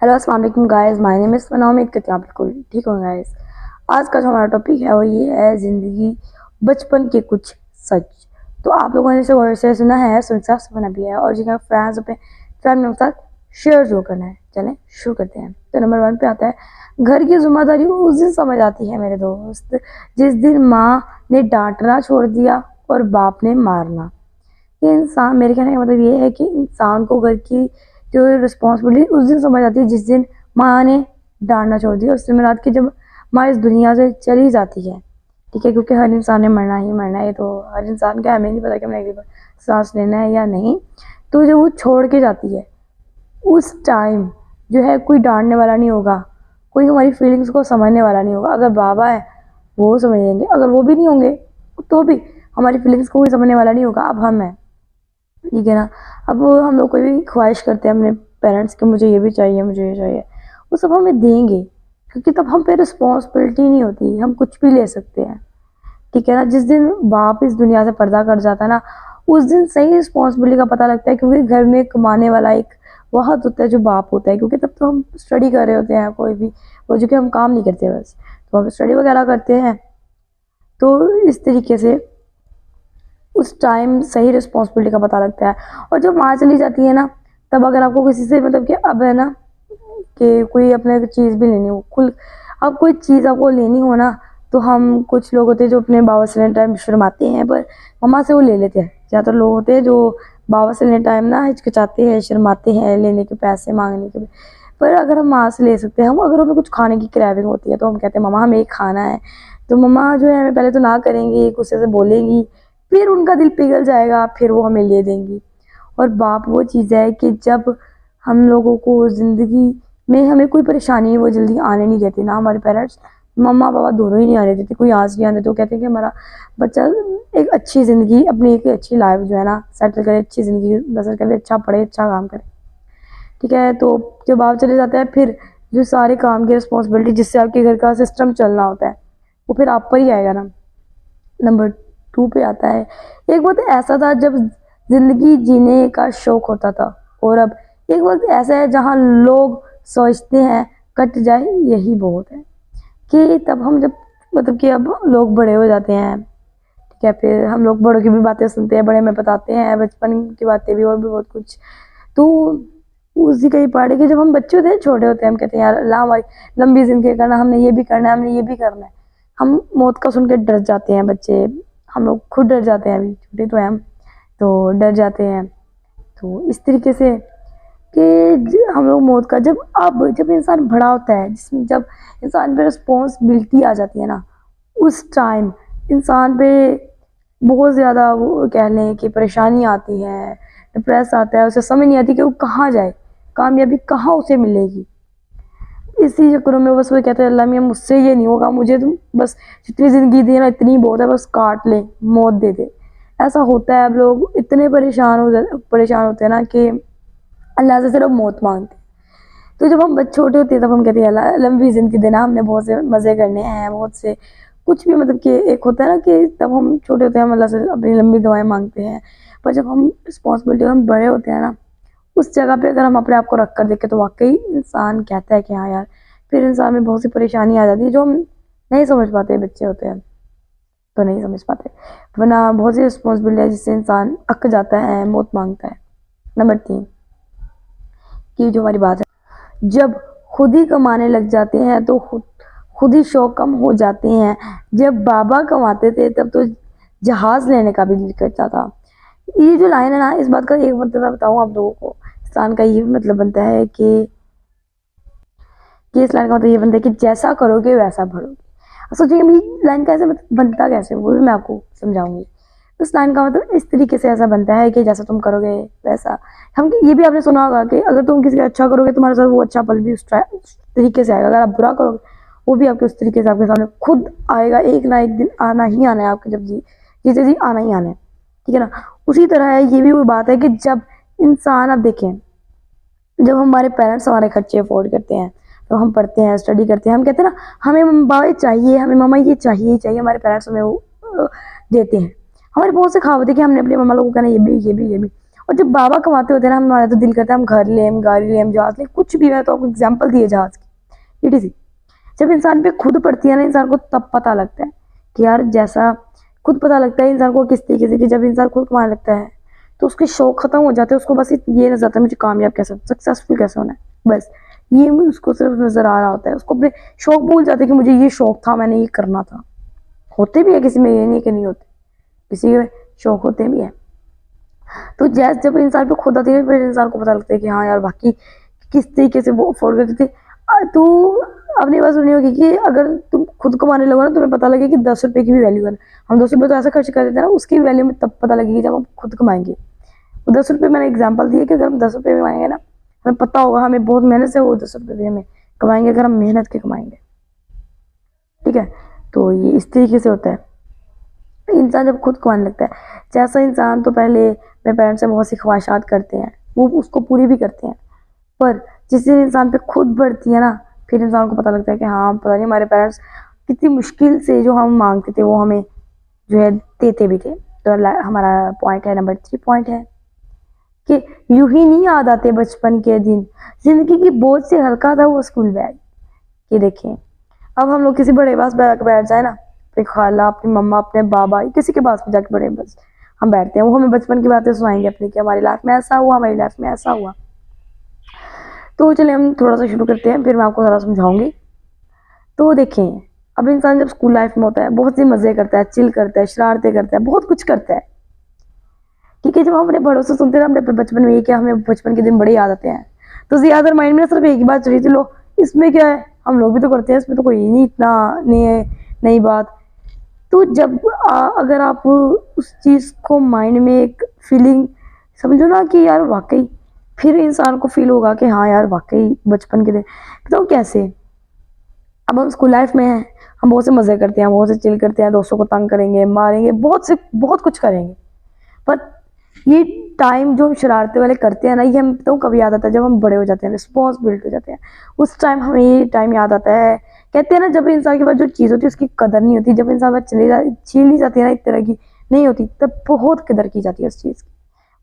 Hello अस्सलाम वालेकुम guys, my name is फना। उम्मीद करती हूँ आप बिल्कुल ठीक हो गाइस। आज का जो हमारा टॉपिक है वो ये है ज़िंदगी बचपन के कुछ सच। तो आप लोगों ने इसे और से सुना है, सुनसा सुना भी है और जिनका फ्रेंड्स अपने फैमिली के साथ शेयर जो करना है। चलें शुरू करते हैं। तो नंबर 1 पे आता है, घर की जिम्मेदारी उस दिन समझ आती है मेरे दोस्त, जिस दिन माँ ने डांटना छोड़ दिया और बाप ने मारना। ये इंसान, मेरे कहने का मतलब ये है कि इंसान को घर की जो रिस्पॉन्सिबिलिटी उस दिन समझ आती है जिस दिन माँ ने डांटना छोड़ दिया। उस दिन रात की जब माँ इस दुनिया से चली जाती है, ठीक है, क्योंकि हर इंसान ने मरना ही मरना है। तो हर इंसान का हमें नहीं पता कि हमने अगली बार सांस लेना है या नहीं। तो जब वो छोड़ के जाती है उस टाइम जो है कोई डांटने वाला नहीं होगा, कोई हमारी फीलिंग्स को समझने वाला नहीं होगा। अगर बाबा है वो समझ लेंगे, अगर वो भी नहीं होंगे तो भी हमारी फीलिंग्स को कोई समझने वाला नहीं होगा। अब हम हैं, ठीक है ना। अब वो हम लोग कोई भी ख्वाहिश करते हैं अपने पेरेंट्स के, मुझे ये भी चाहिए, मुझे ये चाहिए, वो सब हमें देंगे, क्योंकि तब हम पे रिस्पॉन्सिबिलिटी नहीं होती, हम कुछ भी ले सकते हैं, ठीक है ना। जिस दिन बाप इस दुनिया से पर्दा कर जाता है ना, उस दिन सही रिस्पॉन्सिबिलिटी का पता लगता है, क्योंकि घर में कमाने वाला एक वह होता है जो बाप होता है, क्योंकि तब तो हम स्टडी कर रहे होते हैं, कोई भी वो जो कि हम काम नहीं करते, बस तो हम स्टडी वगैरह करते हैं। तो इस तरीके से उस टाइम सही रिस्पॉन्सिबिलिटी का पता लगता है। और जब माँ चली जाती है ना, तब अगर आपको किसी से मतलब कि अब है ना कि कोई अपने चीज़ भी लेनी हो, खुल अब कोई चीज़ आपको लेनी हो ना, तो हम कुछ लोग होते हैं जो अपने बाबा से लेने टाइम शर्माते हैं, पर मम्मा से वो ले लेते हैं। ज़्यादातर लोग होते हैं जो बाबा से लेने टाइम ना हिचकिचाते हैं, शर्माते हैं लेने के, पैसे मांगने के। पर अगर हम माँ से ले सकते हैं, हम अगर हमें कुछ खाने की क्रेविंग होती है तो हम कहते हैं मम्मा हमें ये खाना है, तो मम्मा जो है हमें पहले तो ना करेंगी, गुस्से से बोलेंगी, फिर उनका दिल पिघल जाएगा, फिर वो हमें ले देंगी। और बाप वो चीज़ है कि जब हम लोगों को ज़िंदगी में हमें कोई परेशानी वो जल्दी आने नहीं देते ना। हमारे पेरेंट्स मम्मा पापा दोनों ही नहीं आने देते, कोई आँच नहीं आने देते। वो कहते हैं कि हमारा बच्चा एक अच्छी ज़िंदगी, अपनी एक अच्छी लाइफ जो है ना सेटल करे, अच्छी ज़िंदगी बसर करे, अच्छा पढ़े, अच्छा काम करे, ठीक है। तो जब आप चले जाते हैं, फिर जो सारे काम की रिस्पॉन्सिबिलिटी जिससे आपके घर का सिस्टम चलना होता है, वो फिर आप पर ही आएगा ना। नंबर 2 पे आता है, एक वक्त ऐसा था जब जिंदगी जीने का शौक होता था, और अब एक वक्त ऐसा है जहां लोग सोचते हैं कट जाए यही बहुत है। कि तब हम जब मतलब कि अब लोग बड़े हो जाते हैं, ठीक है, फिर हम लोग बड़ों की भी बातें सुनते हैं, बड़े में बताते हैं बचपन की बातें भी और भी बहुत कुछ। तो उसी का ही पार्ट है कि जब हम बच्चे होते हैं, छोटे होते हैं, हम कहते हैं यार अल्लाह हमारी लंबी जिंदगी करना, हमने ये भी करना है, हमने ये भी करना है। हम मौत का सुन के डर जाते हैं बच्चे, हम लोग खुद डर जाते हैं, अभी छोटे तो हैं हम, तो डर जाते हैं। तो इस तरीके से कि हम लोग मौत का जब इंसान बड़ा होता है, जिसमें जब इंसान पे रिस्पॉन्सिबिलिटी आ जाती है ना, उस टाइम इंसान पे बहुत ज़्यादा वो कह लें कि परेशानी आती है, डिप्रेस आता है, उसे समझ नहीं आती कि वो कहाँ जाए, कामयाबी कहाँ उसे मिलेगी। इसी चक्करों में बस वो कहते हैं अल्लाह मियाँ मुझसे ये नहीं होगा, मुझे तुम बस जितनी ज़िंदगी दी ना इतनी बहुत है, बस काट ले, मौत दे दे। ऐसा होता है। अब लोग इतने परेशान होते हैं ना कि अल्लाह से सिर्फ मौत मांगते हैं। तो जब हम बच्चे छोटे होते हैं तब हम कहते हैं अल्लाह लंबी ज़िंदगी देना, हमने बहुत से मज़े करने हैं, बहुत से कुछ भी, मतलब कि एक होता है ना कि तब हम छोटे होते हैं, हम अल्लाह से अपनी लंबी दुआएं मांगते हैं। पर जब हम रिस्पॉन्सिबिलिटी हम बड़े होते हैं ना, उस जगह पे अगर हम अपने आप को रख कर देखें तो वाकई इंसान कहता है कि हाँ यार, फिर इंसान में बहुत सी परेशानी आ जाती है जो हम नहीं समझ पाते, बच्चे होते हैं तो नहीं समझ पाते, वरना बहुत सी रिस्पॉन्सिबिलिटी है जिससे इंसान अक जाता है, मौत मांगता है। नंबर 3 की जो हमारी बात है, जब खुद ही कमाने लग जाते हैं तो खुद ही शौक कम हो जाते हैं। जब बाबा कमाते थे तब तो जहाज लेने का भी दिल करता था। ये जो लाइन है ना, इस बात का एक मतलब मैं बताऊँ आप लोगों को, इंसान का ये मतलब बनता है कि इस लाइन का मतलब ये बनता है कि जैसा करोगे वैसा भरोगे। सोचिए अभी लाइन का ऐसे मतलब बनता कैसे, वो भी मैं आपको समझाऊंगी। इस लाइन का मतलब इस तरीके से ऐसा बनता है कि जैसा तुम करोगे वैसा, हम ये भी आपने सुना होगा कि अगर तुम किसी का अच्छा करोगे तुम्हारे साथ वो अच्छा पल भी उस तरीके से आएगा, अगर आप बुरा करोगे वो भी आपके उस तरीके से आपके सामने खुद आएगा। एक ना एक दिन आना ही आना है आपके, जब जी आना ही आना है, ठीक है ना। उसी तरह है ये भी वो बात है कि जब इंसान, अब देखें, जब हमारे पेरेंट्स हमारे खर्चे अफोर्ड करते हैं, तो हम पढ़ते हैं, स्टडी करते हैं, हम कहते हैं ना हमें बाबा चाहिए, हमें मामा ये चाहिए ही चाहिए, हमारे पेरेंट्स हमें वो देते हैं। हमारे बहुत से कहावत है कि हमने अपने मामा लोगों को कहना ये भी ये भी ये भी, और जब बाबा कमाते होते हैं ना, हमारा तो दिल करता है हम घर लें, हम गाड़ी लें, हम जहाज लें, कुछ भी। मैं तो आपको एग्जाम्पल दिए जहाज की, इट इज। जब इंसान पे खुद पड़ती है ना इंसान को, तब पता लगता है कि यार, जैसा खुद पता लगता है इंसान को किस तरीके से, कि जब इंसान खुद कमाने लगता है तो उसके शौक खत्म हो जाते हैं। उसको बस ये नजर आता है मुझे कामयाब कैसे, सक्सेसफुल कैसे होना है, बस ये उसको सिर्फ नजर आ रहा होता है। उसको अपने शौक भूल जाते हैं कि मुझे ये शौक था, मैंने ये करना था। होते भी है किसी में, ये नहीं कि नहीं होते, किसी के शौक होते भी है। तो जैसे जब इंसान पे खुद आती है, फिर इंसान को पता लगता है कि हाँ यार, बाकी किस तरीके से वो अफोर्ड करते थे। तो आपने बात सुनी होगी कि अगर तुम खुद कमाने लगो ना, तुम्हें पता लगे कि 10 रुपए की भी वैल्यू है। हम 10 रुपए तो ऐसा खर्च कर देते हैं ना, उसकी वैल्यू में तब पता लगेगी जब हम खुद कमाएंगे। वो 10 रुपए मैंने एग्जाम्पल दिया कि अगर हम 10 रुपए कमाएंगे ना, हमें पता होगा हमें बहुत मेहनत से वो 10 रुपए भी हमें कमाएंगे, अगर हम मेहनत के कमाएंगे। ठीक है, तो ये इस तरीके से होता है। इंसान जब खुद कमाने लगता है, जैसा इंसान तो पहले अपने पेरेंट्स से बहुत सी ख्वाहिशात करते हैं, वो उसको पूरी भी करते हैं, पर जिस दिन इंसान पे खुद बढ़ती है ना, फिर इंसान को पता लगता है कि हाँ, पता नहीं हमारे पेरेंट्स कितनी मुश्किल से जो हम मांगते थे वो हमें जो है देते भी थे। तो हमारा पॉइंट है, नंबर 3 पॉइंट है कि यूं ही नहीं याद आते बचपन के दिन, जिंदगी की बोझ से हल्का था वो स्कूल बैग। ये देखें, अब हम लोग किसी बड़े पास बैठ जाए ना, अपनी खाला, अपनी मम्मा, अपने बाबा, किसी के पास भी जाके बड़े बस हम बैठते हैं, वो हमें बचपन की बातें सुनाएंगे अपनी, कि हमारी लाइफ में ऐसा हुआ, हमारी लाइफ में ऐसा हुआ। तो चलिए हम थोड़ा सा शुरू करते हैं, फिर मैं आपको ज़रा समझाऊंगी। तो देखें, अब इंसान जब स्कूल लाइफ में होता है, बहुत सी मज़े करता है, चिल करता है, शरारतें करता है, बहुत कुछ करता है। ठीक है, जब हम अपने बड़ों से सुनते हैं ना अपने बचपन में, ये क्या हमें बचपन के दिन बड़े याद आते हैं, तो ज़्यादातर माइंड में सिर्फ एक ही बात चली थी, लो इसमें क्या है, हम लोग भी तो करते हैं, इसमें तो कोई नहीं इतना नहीं है, नई बात। तो जब अगर आप उस चीज़ को माइंड में एक फीलिंग समझो ना कि यार वाकई, फिर इंसान को फील होगा कि हाँ यार वाकई बचपन के दिन। तो कैसे, अब हम स्कूल लाइफ में हैं, हम बहुत से मज़े करते हैं, बहुत से चिल करते हैं, दोस्तों को तंग करेंगे, मारेंगे, बहुत कुछ करेंगे। पर ये टाइम जो हम शरारते वाले करते हैं ना, ये हम तो कभी याद आता है जब हम बड़े हो जाते हैं, रिस्पॉन्सिबिलिटी हो जाते हैं, उस टाइम हमें ये टाइम याद आता है। कहते हैं ना, जब इंसान के पास जो चीज़ होती है उसकी कदर नहीं होती, जब इंसान पास छीन ली जाती है ना, इस तरह की नहीं होती, तब बहुत कदर की जाती है उस चीज़ की।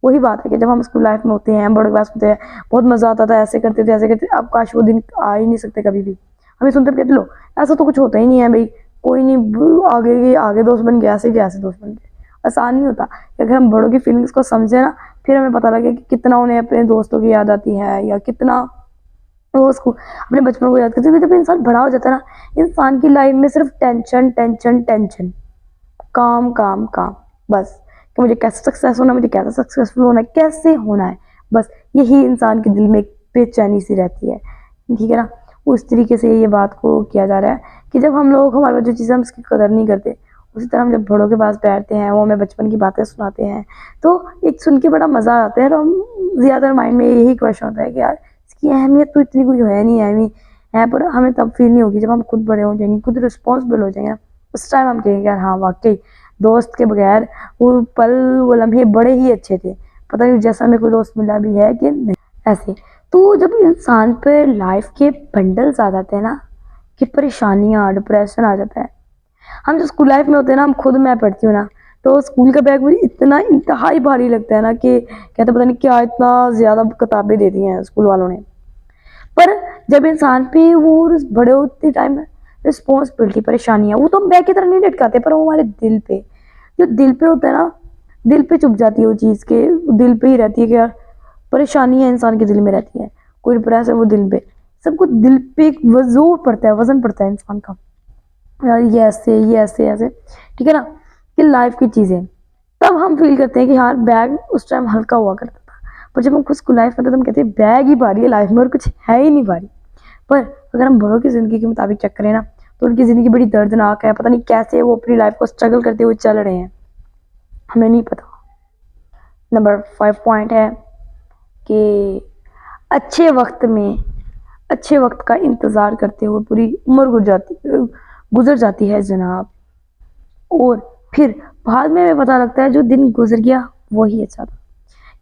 वही बात है कि जब हम स्कूल लाइफ में होते हैं, बड़े क्लास में होते हैं, बहुत मज़ा आता था, ऐसे करते थे, ऐसे करते, अब काश वो दिन आ ही नहीं सकते कभी भी। हमें सुनते कहते लो ऐसा तो कुछ होता ही नहीं है भाई, कोई नहीं, आगे आगे दोस्त बन गए, ऐसे दोस्त बन गए। आसान नहीं होता। अगर हम बड़ों की फीलिंग्स को समझे ना, फिर हमें पता लगे कि कितना उन्हें अपने दोस्तों की याद आती है, या कितना वो उसको अपने बचपन को याद करते हैं। जब इंसान बड़ा हो जाता है ना, इंसान की लाइफ में सिर्फ टेंशन टेंशन टेंशन, काम काम काम, बस कि मुझे कैसे सक्सेस होना है, मुझे कैसे सक्सेसफुल होना है, कैसे होना है, बस यही इंसान के दिल में एक बेचैनी सी रहती है। ठीक है ना, उस तरीके से ये बात को किया जा रहा है कि जब हम लोग हमारे पास जो चीज़ें हम उसकी कदर नहीं करते, उसी तरह हम जब बड़ों के पास बैठते हैं, वो हमें बचपन की बातें सुनाते हैं, तो एक सुन के बड़ा मज़ा आता है। और हम ज़्यादा माइंड में यही क्वेश्चन होता है कि यार इसकी अहमियत तो इतनी कुछ है नहीं, अहमियत है, पर हमें तब फील नहीं होगी जब हम खुद बड़े हो जाएंगे, खुद रिस्पॉन्सिबल हो जाएंगे। उस टाइम हम कहेंगे यार हाँ वाकई दोस्त के बगैर वो पल, वो लम्हे बड़े ही अच्छे थे, पता नहीं जैसा हमें कोई दोस्त मिला भी है कि नहीं, ऐसे। तो जब इंसान पर लाइफ के बंडल्स आ जाते हैं ना, कि परेशानियाँ, डिप्रेशन आ जाता है, हम जो स्कूल लाइफ में होते हैं ना, हम खुद, मैं पढ़ती हूँ ना, तो स्कूल का बैग मुझे इतना इंतहाई भारी लगता है ना, कि कहते पता नहीं क्या इतना ज़्यादा किताबें दे दी हैं स्कूल वालों ने। पर जब इंसान पे वो बड़े होते टाइम रिस्पॉन्सिबिलिटी, परेशानियाँ, वो तो हम बैग की तरह नहीं लटकाते, पर वो हमारे दिल पे, जो दिल पे होता है ना, दिल पे चुभ जाती है वो चीज़ के, दिल पे ही रहती है कि यार परेशानियाँ इंसान के दिल में रहती हैं, कोई डिप्रेस है वो दिल पे, सबको दिल पे एक वजूर पड़ता है, वजन पड़ता है इंसान का, यार ये ऐसे, ये ऐसे ऐसे। ठीक है ना, कि लाइफ की चीज़ें तब हम फील करते हैं कि यार बैग उस टाइम हल्का हुआ करता था, पर जब हम खुद स्कूल लाइफ में थे तो हम कहते हैं बैग ही भारी है लाइफ में और कुछ है ही नहीं भारी। पर अगर हम बड़ों की ज़िंदगी के मुताबिक चेक करें ना, तो उनकी ज़िंदगी बड़ी दर्दनाक है, पता नहीं कैसे वो अपनी लाइफ को स्ट्रगल करते हुए चल रहे हैं, हमें नहीं पता। नंबर 5 पॉइंट है कि अच्छे वक्त का इंतज़ार करते हुए पूरी उम्र गुजर जाती है जनाब, और फिर बाद में हमें पता लगता है जो दिन गुजर गया वही अच्छा था।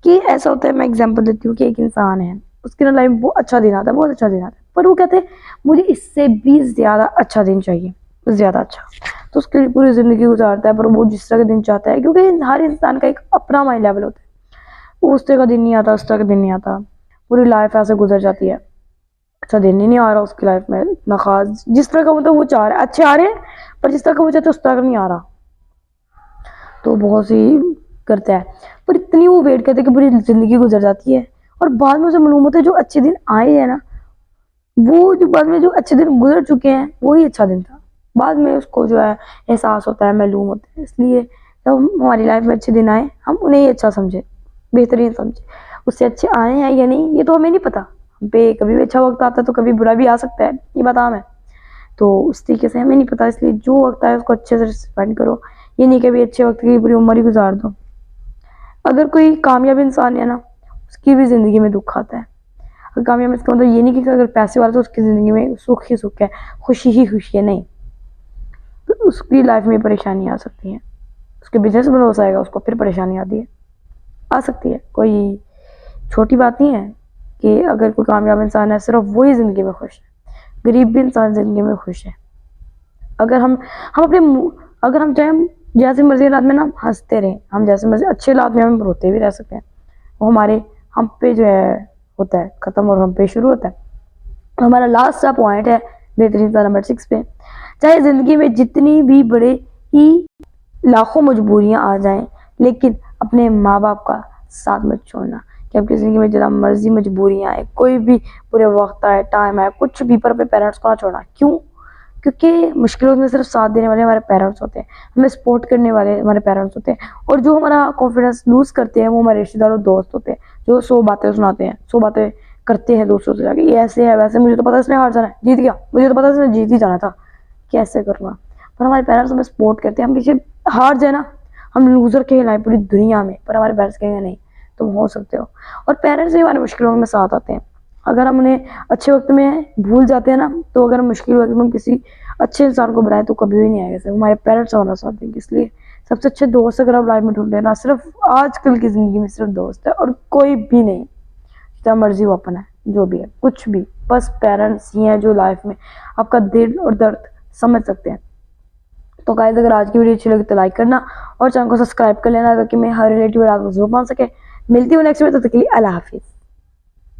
कि ऐसा होता है, मैं एग्जांपल देती हूँ कि एक इंसान है, उसकी ना लाइफ बहुत अच्छा दिन आता है, बहुत अच्छा दिन आता है, पर वो कहते हैं मुझे इससे भी ज़्यादा अच्छा दिन चाहिए, ज़्यादा अच्छा, तो उसके लिए पूरी ज़िंदगी गुजारता है, पर वो जिस तरह का दिन चाहता है, क्योंकि हर इंसान का एक अपना माइंड लेवल होता है। उस तरह का दिन नहीं आता, उस तरह का दिन नहीं आता, पूरी लाइफ ऐसे गुजर जाती है। अच्छा दिन ही नहीं आ रहा उसकी लाइफ में इतना खास, जिस तरह का मतलब वो चाह रहा है, अच्छे आ रहे हैं पर जिस तरह का वो चाहते उस तरह का नहीं आ रहा, तो बहुत सी करता है। पर इतनी वो वेट करते कि पूरी जिंदगी गुजर जाती है, और बाद में उसे मालूम होता है जो अच्छे दिन आए हैं ना, वो जो बाद में जो अच्छे दिन गुजर चुके हैं वही अच्छा दिन था। बाद में उसको जो है एहसास होता है, मालूम होता है। इसलिए जब हमारी लाइफ में अच्छे दिन आए, हम उन्हें ही अच्छा समझे, बेहतरीन समझे। उससे अच्छे आए हैं या नहीं ये तो हमें नहीं पता, हम पे कभी भी अच्छा वक्त आता है तो कभी बुरा भी आ सकता है, ये बात आम है। तो उस तरीके से हमें नहीं पता, इसलिए जो वक्त आए उसको अच्छे से स्पेंड करो। ये नहीं कभी अच्छे वक्त की पूरी उम्र ही गुजार दो। अगर कोई कामयाब इंसान है ना, उसकी भी ज़िंदगी में दुख आता है। अगर कामयाब इसका मतलब ये नहीं कि अगर पैसे वाला तो उसकी ज़िंदगी में सुख ही सुख है, खुशी ही खुशी है, नहीं। तो उसकी लाइफ में परेशानी आ सकती है, उसके बिजनेस में लॉस आएगा, उसको फिर परेशानी आती है, आ सकती है। कोई छोटी बात नहीं है कि अगर कोई कामयाब इंसान है सिर्फ वही ज़िंदगी में खुश है, गरीब भी इंसान ज़िंदगी में खुश है। अगर हम अपने अगर हम चाहें जैसे मर्जी हालात में ना हंसते रहें, हम जैसे मर्जी अच्छे हालात में हम रोते भी रह सकते हैं, वो हमारे हम पे जो है होता है ख़त्म और हम पे शुरू होता है। हमारा लास्ट सा पॉइंट है बेहतरीन सा नंबर 6 पे, चाहे ज़िंदगी में जितनी भी बड़े ही लाखों मजबूरियां आ जाएं, लेकिन अपने माँ बाप का साथ मत छोड़ना। कि आपकी ज़िंदगी में जितना मर्जी मजबूरियां आए, कोई भी बुरे वक्त आए, टाइम आए, कुछ भी, पर अपने पेरेंट्स को ना छोड़ना। क्यों? क्योंकि मुश्किलों में सिर्फ साथ देने वाले हमारे पेरेंट्स होते हैं, हमें सपोर्ट करने वाले हमारे पेरेंट्स होते हैं, और जो हमारा कॉन्फिडेंस लूज़ करते हैं वो हमारे रिश्तेदार और दोस्त होते हैं, जो 100 बातें सुनाते हैं, 100 बातें करते हैं दोस्तों से जाके, ये ऐसे है वैसे, मुझे तो पता इसने हार जाना है, जीत गया, मुझे तो पता इसने जीत ही जाना था, कैसे करना। पर हमारे पेरेंट्स हमें सपोर्ट करते हैं, हम पीछे हार जाए ना, हम लूज़र कहलाए पूरी दुनिया में, पर हमारे पेरेंट्स कहेंगे नहीं तुम हो सकते हो। और पेरेंट्स ही हमारे मुश्किलों में साथ आते हैं। अगर हम उन्हें अच्छे वक्त में भूल जाते हैं ना, तो अगर मुश्किल वक्त में किसी अच्छे इंसान को बनाए तो कभी भी नहीं आएगा, सिर्फ हमारे पेरेंट्स हमारा साथ देंगे। इसलिए सबसे अच्छे दोस्त अगर आप लाइफ में ढूंढ लेना, सिर्फ आजकल की ज़िंदगी में सिर्फ दोस्त है और कोई भी नहीं, जितना मर्जी वो अपन है, जो भी है, कुछ भी, बस पेरेंट्स ही हैं जो लाइफ में आपका दिल और दर्द समझ सकते हैं। तो गाइस अगर आज की वीडियो अच्छी लगी तो लाइक करना और चैनल को सब्सक्राइब कर लेना, ताकि मैं हर रिलेटिव आपको जरूर पहुंच सके। मिलती हूँ नेक्स्ट वीडियो, तब तक के लिए अल्लाह हाफिज़।